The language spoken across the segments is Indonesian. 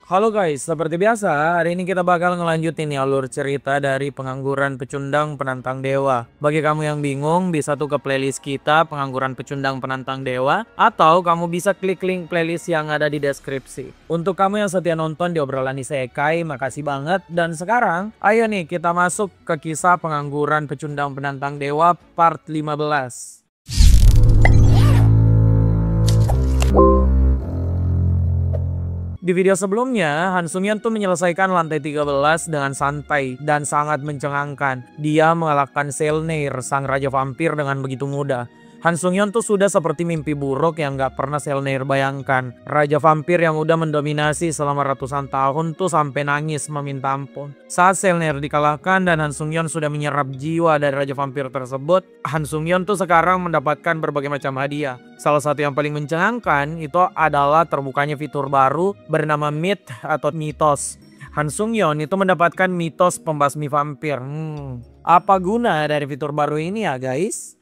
Halo guys, seperti biasa, hari ini kita bakal ngelanjutin nih alur cerita dari Pengangguran Pecundang Penantang Dewa. Bagi kamu yang bingung, bisa tuh ke playlist kita Pengangguran Pecundang Penantang Dewa, atau kamu bisa klik link playlist yang ada di deskripsi. Untuk kamu yang setia nonton di obrolan Isekai, makasih banget. Dan sekarang, ayo nih kita masuk ke kisah Pengangguran Pecundang Penantang Dewa part 15. Di video sebelumnya, Han Sungyeon tuh menyelesaikan lantai 13 dengan santai dan sangat mencengangkan. Dia mengalahkan Selneir, sang raja vampir dengan begitu mudah. Han Sungyeon tuh sudah seperti mimpi buruk yang gak pernah Selneir bayangkan. Raja vampir yang udah mendominasi selama ratusan tahun tuh sampai nangis meminta ampun. Saat Selneir dikalahkan dan Han Sungyeon sudah menyerap jiwa dari raja vampir tersebut, Han Sungyeon tuh sekarang mendapatkan berbagai macam hadiah. Salah satu yang paling mencengangkan itu adalah terbukanya fitur baru bernama Myth atau Mitos. Han Sungyeon itu mendapatkan mitos pembasmi vampir. Apa guna dari fitur baru ini ya guys?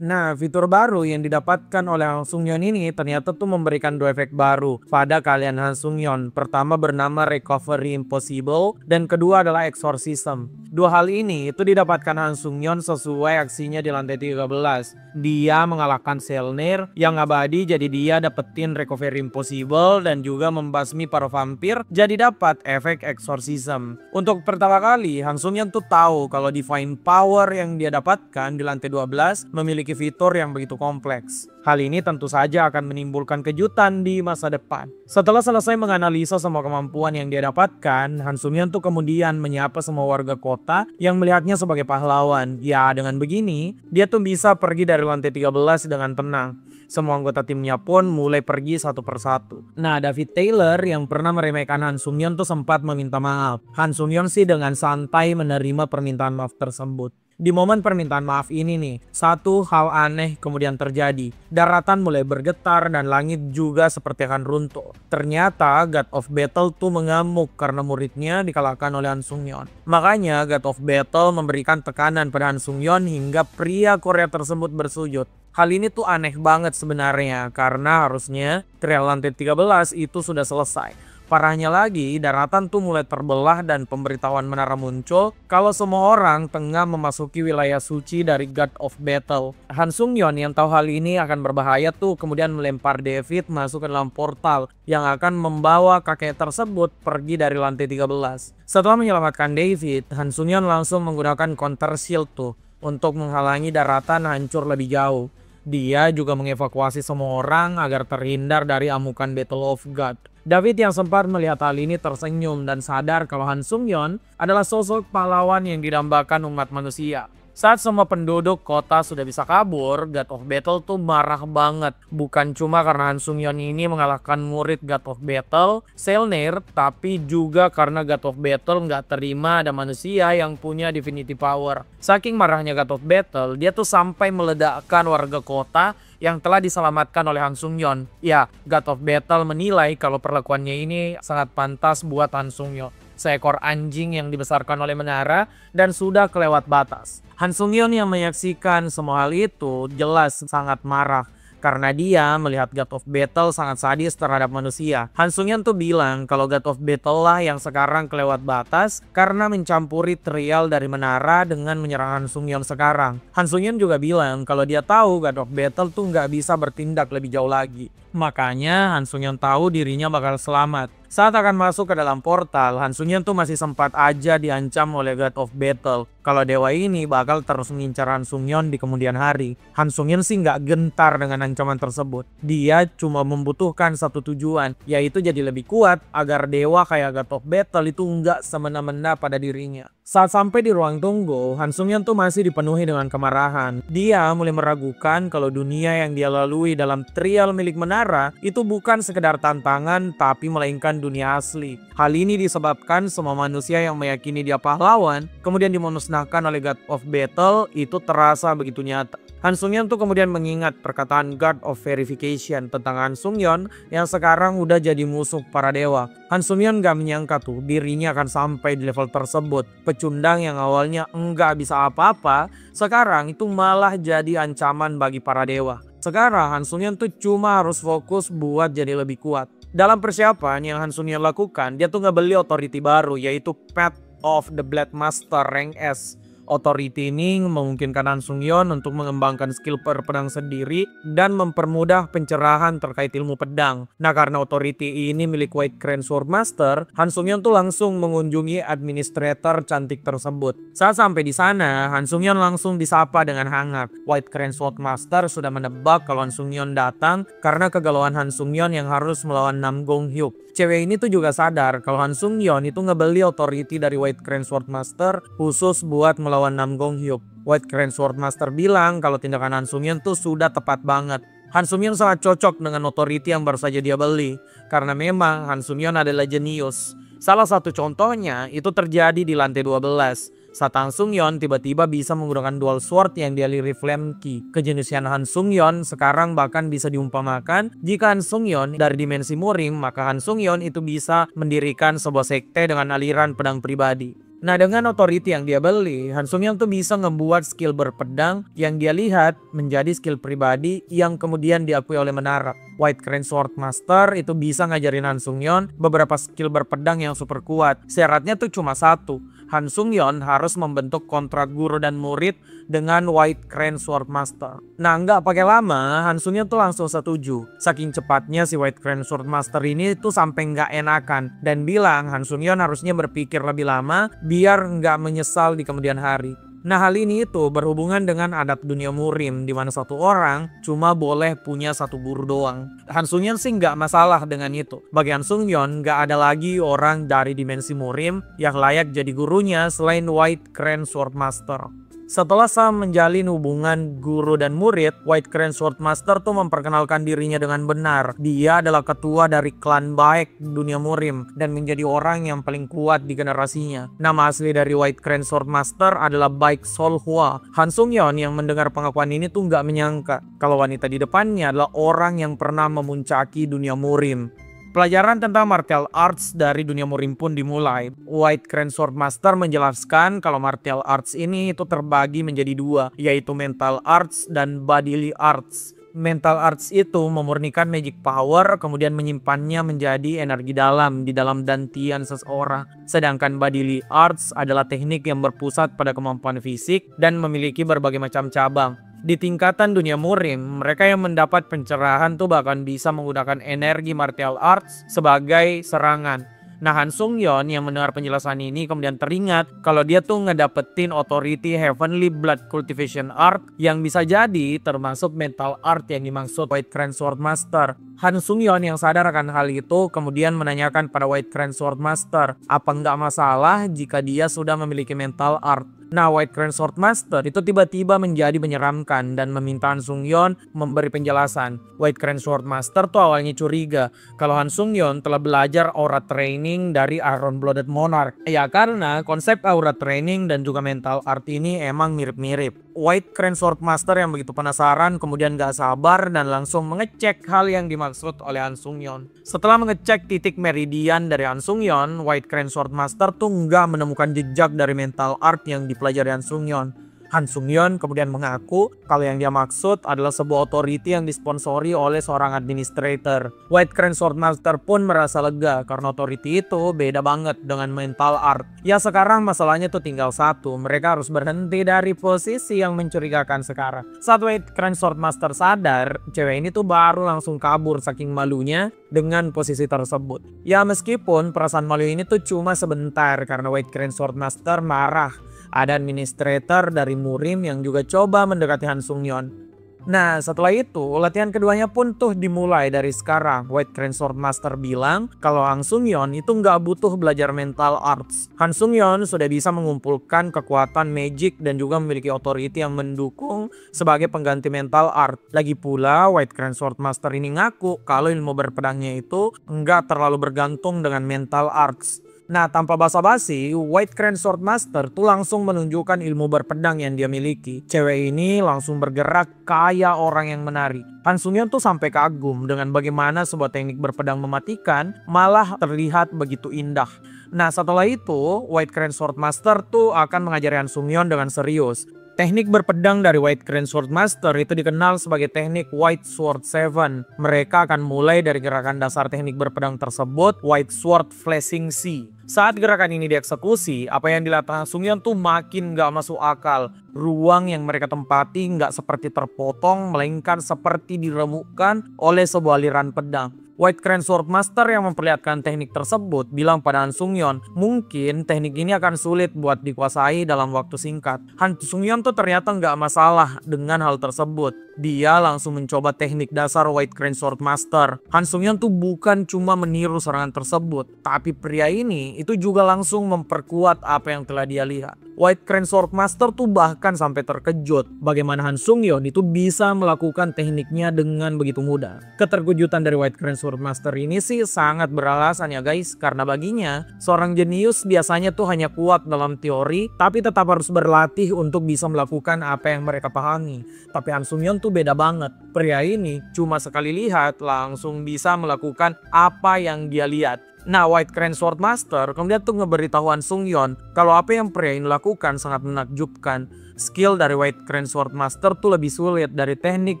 Nah, fitur baru yang didapatkan oleh Han Sungyeon ini ternyata tuh memberikan dua efek baru pada kalian Han Sungyeon. Pertama bernama Recovery Impossible dan kedua adalah Exorcism. Dua hal ini itu didapatkan Han Sungyeon sesuai aksinya di lantai 13. Dia mengalahkan Selneir yang abadi, jadi dia dapetin Recovery Impossible dan juga membasmi para vampir, jadi dapat efek Exorcism. Untuk pertama kali Han Sungyeon tuh tahu kalau Divine Power yang dia dapatkan di lantai 12 memiliki fitur yang begitu kompleks. Hal ini tentu saja akan menimbulkan kejutan di masa depan. Setelah selesai menganalisa semua kemampuan yang dia dapatkan, Han Sungyeon tuh kemudian menyapa semua warga kota yang melihatnya sebagai pahlawan. Ya, dengan begini, dia tuh bisa pergi dari lantai 13 dengan tenang. Semua anggota timnya pun mulai pergi satu persatu. Nah, David Taylor yang pernah meremehkan Han Sungyeon tuh sempat meminta maaf. Han Sungyeon sih dengan santai menerima permintaan maaf tersebut. Di momen permintaan maaf ini nih, satu hal aneh kemudian terjadi. Daratan mulai bergetar dan langit juga seperti akan runtuh. Ternyata God of Battle tuh mengamuk karena muridnya dikalahkan oleh Han Sungyeon. Makanya God of Battle memberikan tekanan pada Han Sungyeon hingga pria Korea tersebut bersujud. Hal ini tuh aneh banget sebenarnya karena harusnya trial lantai 13 itu sudah selesai. Parahnya lagi, daratan tuh mulai terbelah dan pemberitahuan menara muncul kalau semua orang tengah memasuki wilayah suci dari God of Battle. Han Sungyeon yang tahu hal ini akan berbahaya tuh kemudian melempar David masuk ke dalam portal yang akan membawa kakek tersebut pergi dari lantai 13. Setelah menyelamatkan David, Han Sungyeon langsung menggunakan counter shield tuh untuk menghalangi daratan hancur lebih jauh. Dia juga mengevakuasi semua orang agar terhindar dari amukan Battle of God. David yang sempat melihat hal ini tersenyum dan sadar kalau Han Sungyeon adalah sosok pahlawan yang didambakan umat manusia. Saat semua penduduk kota sudah bisa kabur, God of Battle tuh marah banget. Bukan cuma karena Han Sungyeon ini mengalahkan murid God of Battle, Selneir, tapi juga karena God of Battle nggak terima ada manusia yang punya Divinity Power. Saking marahnya God of Battle, dia tuh sampai meledakkan warga kota yang telah diselamatkan oleh Han Sungyeon. Ya, God of Battle menilai kalau perlakuannya ini sangat pantas buat Han Sungyeon. Seekor anjing yang dibesarkan oleh menara dan sudah kelewat batas. Han Sungyeon yang menyaksikan semua hal itu jelas sangat marah karena dia melihat God of Battle sangat sadis terhadap manusia. Han Sungyeon tuh bilang kalau God of Battle lah yang sekarang kelewat batas karena mencampuri trial dari menara dengan menyerang Han Sungyeon sekarang. Han Sungyeon juga bilang kalau dia tahu God of Battle tuh nggak bisa bertindak lebih jauh lagi. Makanya Han Sungyeon tahu dirinya bakal selamat. Saat akan masuk ke dalam portal, Han Sungyeon tuh masih sempat aja diancam oleh God of Battle. Kalau dewa ini bakal terus mengincar Han Sungyeon di kemudian hari. Han Sungyeon sih nggak gentar dengan ancaman tersebut. Dia cuma membutuhkan satu tujuan, yaitu jadi lebih kuat agar dewa kayak God of Battle itu nggak semena-mena pada dirinya. Saat sampai di ruang tunggu, Han Sungyeon tuh masih dipenuhi dengan kemarahan. Dia mulai meragukan kalau dunia yang dia lalui dalam trial milik menara itu bukan sekedar tantangan tapi melainkan dunia asli. Hal ini disebabkan semua manusia yang meyakini dia pahlawan kemudian dimusnahkan oleh God of Battle itu terasa begitu nyata. Han Sungyeon tuh kemudian mengingat perkataan God of Verification tentang Han Sungyeon yang sekarang udah jadi musuh para dewa. Han Sungyeon gak menyangka tuh dirinya akan sampai di level tersebut. Pecundang yang awalnya enggak bisa apa-apa, sekarang itu malah jadi ancaman bagi para dewa. Sekarang Han Sungyeon tuh cuma harus fokus buat jadi lebih kuat. Dalam persiapan yang Han Sung-yeon lakukan, dia tuh ngebeli authority baru yaitu Path of the Blade Master rank S. Authority ini memungkinkan Han Sung-yeon untuk mengembangkan skill berpedang sendiri dan mempermudah pencerahan terkait ilmu pedang. Nah, karena authority ini milik White Crane Sword Master, Han Sung-yeon tuh langsung mengunjungi administrator cantik tersebut. Saat sampai di sana, Han Sung-yeon langsung disapa dengan hangat. White Crane Sword Master sudah menebak kalau Han Sung-yeon datang karena kegalauan Han Sung-yeon yang harus melawan Nam Gong-hyuk. Cewek ini tuh juga sadar kalau Han Sung-yeon itu ngebeli authority dari White Crane Sword Master khusus buat melawan Nam Gong-hyuk. White Crane Sword Master bilang kalau tindakan Han Sung-yeon tuh sudah tepat banget. Han Sung-yeon sangat cocok dengan authority yang baru saja dia beli karena memang Han Sung-yeon adalah jenius. Salah satu contohnya itu terjadi di lantai 12. Saat Han Sung-yeon tiba-tiba bisa menggunakan dual sword yang dialiri flame ki. Kejeniusan Han Sung-yeon sekarang bahkan bisa diumpamakan jika Han Sung-yeon dari dimensi murim, maka Han Sung-yeon itu bisa mendirikan sebuah sekte dengan aliran pedang pribadi. Nah, dengan authority yang dia beli, Han Sung-yeon tuh bisa ngebuat skill berpedang yang dia lihat menjadi skill pribadi yang kemudian diakui oleh menara. White Crane Sword Master itu bisa ngajarin Han Sung-yeon beberapa skill berpedang yang super kuat. Syaratnya tuh cuma satu. Han Sung-yeon harus membentuk kontrak guru dan murid dengan White Crane Sword Master. Nah, nggak pakai lama, Han Sung-yeon tuh langsung setuju. Saking cepatnya si White Crane Sword Master ini tuh sampai nggak enakan dan bilang Han Sung-yeon harusnya berpikir lebih lama biar nggak menyesal di kemudian hari. Nah, hal ini itu berhubungan dengan adat dunia murim di mana satu orang cuma boleh punya satu guru doang. Han Sung-yeon sih nggak masalah dengan itu. Bagi Han Sung-yeon nggak ada lagi orang dari dimensi murim yang layak jadi gurunya selain White Crane Sword Master. Setelah Sam menjalin hubungan guru dan murid, White Crane Sword Master tuh memperkenalkan dirinya dengan benar. Dia adalah ketua dari klan baik dunia murim dan menjadi orang yang paling kuat di generasinya. Nama asli dari White Crane Sword Master adalah Baek Sol Hwa. Han Sung-yeon yang mendengar pengakuan ini tuh nggak menyangka kalau wanita di depannya adalah orang yang pernah memuncaki dunia murim. Pelajaran tentang martial arts dari dunia murim pun dimulai. White Crane Sword Master menjelaskan kalau martial arts ini itu terbagi menjadi dua, yaitu mental arts dan bodily arts. Mental arts itu memurnikan magic power, kemudian menyimpannya menjadi energi dalam di dalam dantian seseorang. Sedangkan bodily arts adalah teknik yang berpusat pada kemampuan fisik dan memiliki berbagai macam cabang. Di tingkatan dunia murim, mereka yang mendapat pencerahan tuh bahkan bisa menggunakan energi martial arts sebagai serangan. Nah, Han Sung-yeon yang mendengar penjelasan ini kemudian teringat kalau dia tuh ngedapetin authority Heavenly Blood Cultivation Art yang bisa jadi termasuk mental art yang dimaksud White Crane Sword Master. Han Sung-yeon yang sadar akan hal itu kemudian menanyakan pada White Crane Sword Master, apa nggak masalah jika dia sudah memiliki mental art? Nah, White Crane Sword Master itu tiba-tiba menjadi menyeramkan dan meminta Han Sung-yeon memberi penjelasan. White Crane Sword Master tuh awalnya curiga kalau Han Sung-yeon telah belajar aura training dari Iron Blooded Monarch. Ya, karena konsep aura training dan juga mental art ini emang mirip-mirip. White Crane Sword Master yang begitu penasaran kemudian gak sabar dan langsung mengecek hal yang dimaksud oleh Han Sung-yeon. Setelah mengecek titik meridian dari Han Sung-yeon, White Crane Sword Master tuh nggak menemukan jejak dari mental art yang dipelajari Han Sung-yeon. Han Sung-yeon kemudian mengaku kalau yang dia maksud adalah sebuah authority yang disponsori oleh seorang administrator. White Crane Sword Master pun merasa lega karena authority itu beda banget dengan mental art. Ya, sekarang masalahnya tuh tinggal satu, mereka harus berhenti dari posisi yang mencurigakan sekarang. Saat White Crane Sword Master sadar, cewek ini tuh baru langsung kabur saking malunya dengan posisi tersebut. Ya, meskipun perasaan malu ini tuh cuma sebentar karena White Crane Sword Master marah. Ada administrator dari murim yang juga coba mendekati Han Sung-yeon. Nah, setelah itu latihan keduanya pun tuh dimulai dari sekarang. White Crane Sword Master bilang kalau Han Sung-yeon itu nggak butuh belajar mental arts. Han Sung-yeon sudah bisa mengumpulkan kekuatan magic dan juga memiliki authority yang mendukung sebagai pengganti mental art. Lagi pula White Crane Sword Master ini ngaku kalau ilmu berpedangnya itu nggak terlalu bergantung dengan mental arts. Nah, tanpa basa-basi, White Crane Sword Master tuh langsung menunjukkan ilmu berpedang yang dia miliki. Cewek ini langsung bergerak kayak orang yang menari. Han Sung-yeon tuh sampai kagum dengan bagaimana sebuah teknik berpedang mematikan malah terlihat begitu indah. Nah, setelah itu, White Crane Sword Master tuh akan mengajari Han Sung-yeon dengan serius. Teknik berpedang dari White Crane Swordmaster itu dikenal sebagai teknik White Sword 7. Mereka akan mulai dari gerakan dasar teknik berpedang tersebut, White Sword Flashing C. Saat gerakan ini dieksekusi, apa yang dilihat Han Sung-yeon tuh makin gak masuk akal. Ruang yang mereka tempati gak seperti terpotong, melainkan seperti diremukkan oleh sebuah aliran pedang. White Crane Swordmaster yang memperlihatkan teknik tersebut bilang pada Han Sung-yeon, mungkin teknik ini akan sulit buat dikuasai dalam waktu singkat. Han Sung-yeon tuh ternyata nggak masalah dengan hal tersebut. Dia langsung mencoba teknik dasar White Crane Swordmaster. Han Sung-yeon tuh bukan cuma meniru serangan tersebut, tapi pria ini itu juga langsung memperkuat apa yang telah dia lihat. White Crane Swordmaster tuh bahkan sampai terkejut bagaimana Han Sung-yeon itu bisa melakukan tekniknya dengan begitu mudah. Keterkejutan dari White Crane Swordmaster ini sih sangat beralasan ya guys, karena baginya seorang jenius biasanya tuh hanya kuat dalam teori tapi tetap harus berlatih untuk bisa melakukan apa yang mereka pahami. Tapi Han Sung-yeon tuh beda banget. Pria ini cuma sekali lihat langsung bisa melakukan apa yang dia lihat. Nah, White Crane Swordmaster kemudian tuh ngeberitahu Han Sung-yeon kalau apa yang pria ini lakukan sangat menakjubkan. Skill dari White Crane Swordmaster tuh lebih sulit dari teknik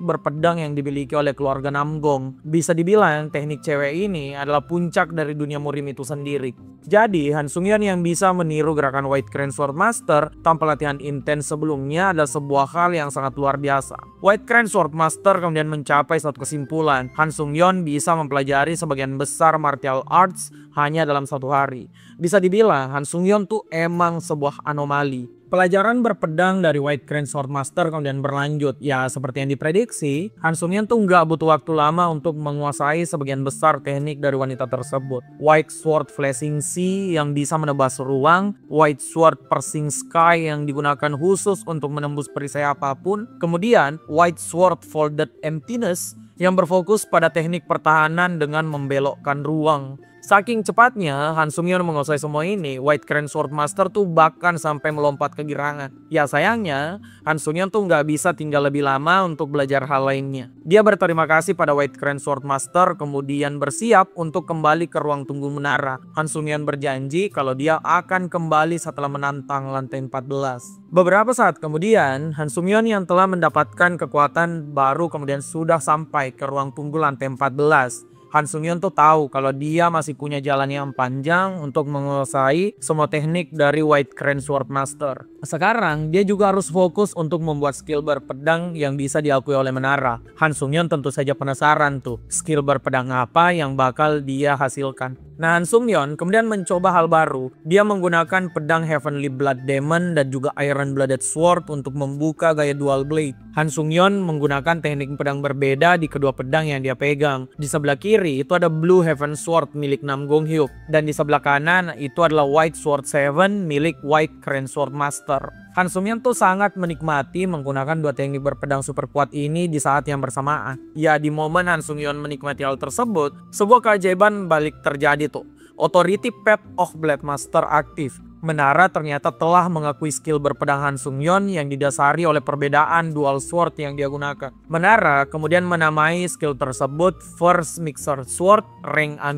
berpedang yang dimiliki oleh keluarga Namgong. Bisa dibilang teknik cewek ini adalah puncak dari dunia murim itu sendiri. Jadi Han Sung-yeon yang bisa meniru gerakan White Crane Swordmaster tanpa latihan intens sebelumnya adalah sebuah hal yang sangat luar biasa. White Crane Swordmaster kemudian mencapai satu kesimpulan, Han Sung-yeon bisa mempelajari sebagian besar martial arts hanya dalam satu hari. Bisa dibilang Han Sung-yeon tuh emang sebuah anomali. Pelajaran berpedang dari White Crane Swordmaster kemudian berlanjut. Ya seperti yang diprediksi, Han Sung-yeon tuh nggak butuh waktu lama untuk menguasai sebagian besar teknik dari wanita tersebut. White Sword Flashing C yang bisa menebas ruang, White Sword Piercing Sky yang digunakan khusus untuk menembus perisai apapun, kemudian White Sword Folded Emptiness yang berfokus pada teknik pertahanan dengan membelokkan ruang. Saking cepatnya Han Sung-yeon menguasai semua ini, White Crane Swordmaster tuh bahkan sampai melompat ke girangan. Ya sayangnya, Han Sung-yeon tuh nggak bisa tinggal lebih lama untuk belajar hal lainnya. Dia berterima kasih pada White Crane Swordmaster kemudian bersiap untuk kembali ke ruang tunggu menara. Han Sung-yeon berjanji kalau dia akan kembali setelah menantang lantai 14. Beberapa saat kemudian, Han Sung-yeon yang telah mendapatkan kekuatan baru kemudian sudah sampai ke ruang tunggu lantai 14. Han Sung-yeon tuh tahu kalau dia masih punya jalan yang panjang untuk menguasai semua teknik dari White Crane Swordmaster. Sekarang dia juga harus fokus untuk membuat skill berpedang yang bisa diakui oleh menara. Han Sung-yeon tentu saja penasaran tuh skill berpedang apa yang bakal dia hasilkan. Nah, Han Sung-yeon kemudian mencoba hal baru. Dia menggunakan pedang Heavenly Blood Demon dan juga Iron Blooded Sword untuk membuka gaya dual blade. Han Sung-yeon menggunakan teknik pedang berbeda di kedua pedang yang dia pegang. Di sebelah kiri itu ada Blue Heaven Sword milik Nam Gong Hyuk, dan di sebelah kanan itu adalah White Sword 7 milik White Crane Swordmaster. Han Sung-yeon tuh sangat menikmati menggunakan dua teknik berpedang super kuat ini di saat yang bersamaan. Ya, di momen Han Sung-yeon menikmati hal tersebut, sebuah keajaiban balik terjadi tuh. Authority Path of Blade Master aktif. Menara ternyata telah mengakui skill berpedang Han Sung-yeon yang didasari oleh perbedaan dual sword yang dia gunakan. Menara kemudian menamai skill tersebut First Mixer Sword Rank A-.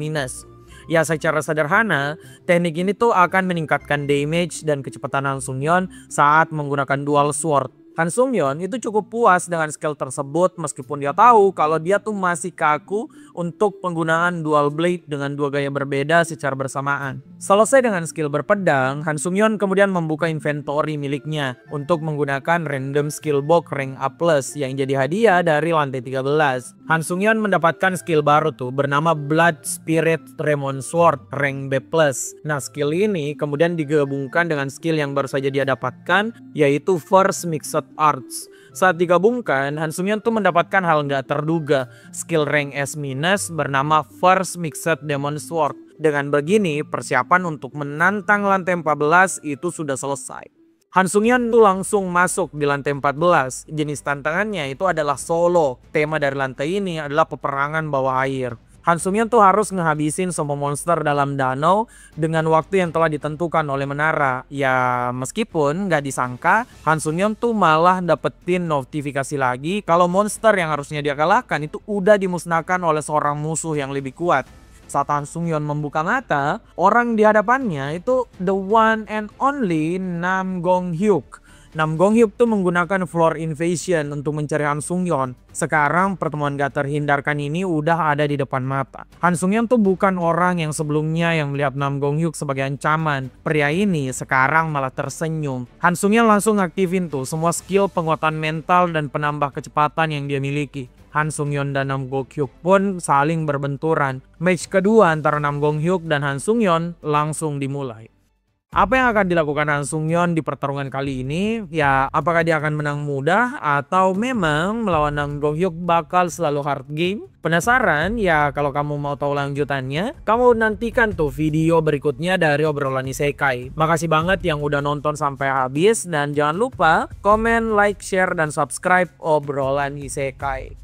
Ya, secara sederhana, teknik ini tuh akan meningkatkan damage dan kecepatan Han Sung-yeon saat menggunakan dual sword. Han Sung-yeon itu cukup puas dengan skill tersebut meskipun dia tahu kalau dia tuh masih kaku untuk penggunaan dual blade dengan dua gaya berbeda secara bersamaan. Selesai dengan skill berpedang, Han Sung-yeon kemudian membuka inventory miliknya untuk menggunakan random skill box rank A+ yang jadi hadiah dari lantai 13. Han Sung-yeon mendapatkan skill baru tuh bernama Blood Spirit Remon Sword rank B+. Nah, skill ini kemudian digabungkan dengan skill yang baru saja dia dapatkan, yaitu First Mixed Arts. Saat digabungkan, Han Sung-yeon tuh mendapatkan hal nggak terduga, skill rank S- bernama First Mixed Demon Sword. Dengan begini, persiapan untuk menantang lantai 14 itu sudah selesai. Han Sung-yeon tuh langsung masuk di lantai 14. Jenis tantangannya itu adalah solo. Tema dari lantai ini adalah peperangan bawah air. Han Sung-yeon tuh harus ngehabisin semua monster dalam danau dengan waktu yang telah ditentukan oleh menara. Ya, meskipun nggak disangka, Han Sung-yeon tuh malah dapetin notifikasi lagi kalau monster yang harusnya dia kalahkan itu udah dimusnahkan oleh seorang musuh yang lebih kuat. Saat Han Sung-yeon membuka mata, orang di hadapannya itu the one and only Nam Gong Hyuk Nam Gong Hyuk tuh menggunakan floor invasion untuk mencari Han Sung Yeon. Sekarang pertemuan gak terhindarkan ini udah ada di depan mata. Han Sung Yeon tuh bukan orang yang sebelumnya yang melihat Nam Gong Hyuk sebagai ancaman. Pria ini sekarang malah tersenyum. Han Sung Yeon langsung aktifin tuh semua skill penguatan mental dan penambah kecepatan yang dia miliki. Han Sung Yeon dan Nam Gong Hyuk pun saling berbenturan. Match kedua antara Nam Gong Hyuk dan Han Sung Yeon langsung dimulai. Apa yang akan dilakukan Han Sung Yeon di pertarungan kali ini? Ya, apakah dia akan menang mudah atau memang melawan Nam Gong Hyuk bakal selalu hard game? Penasaran? Ya, kalau kamu mau tahu lanjutannya, kamu nantikan tuh video berikutnya dari obrolan Isekai. Makasih banget yang udah nonton sampai habis dan jangan lupa komen, like, share, dan subscribe obrolan Isekai.